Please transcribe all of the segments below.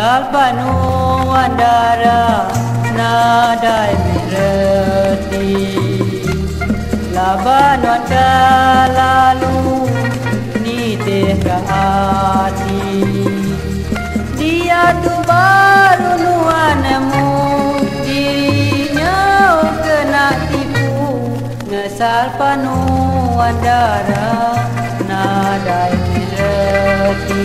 Salpanu andara nadai mereti Labanon lalu ni teh hati dia tu baru nuanemu dirinya kena tipu ngesalpanu andara nadai mereti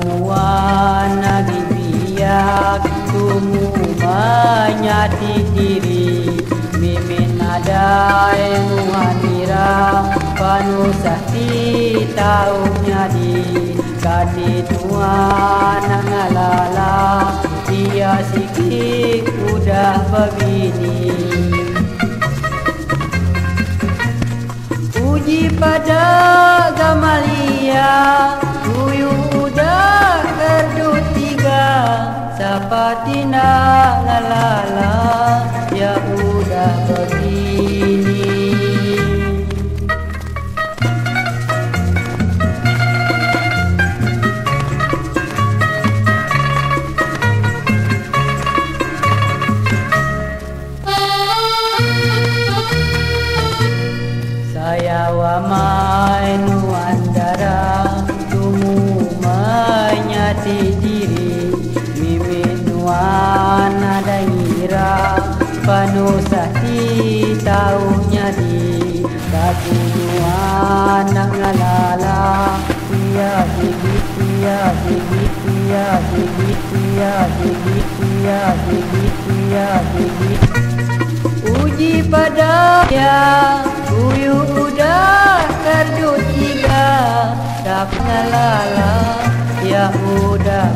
nuan bibiak tumu menyati diri mimin nadai muhanira panu sakti tahu nyadi kadi tuan ngalala dia sikit udah begini puji pada Gamalia udah kerdut tiga Sapatina lalala ya udah begini saya wamai nuandara menyati diri mimin nuan ada ngira penuh sakti tahu nyadi tapi nuan ngalala dia gigit dia gigit dia gigit dia gigit dia gigit dia gigit uji pada ya uyu udah kerdut tiga tak ngalala ya udah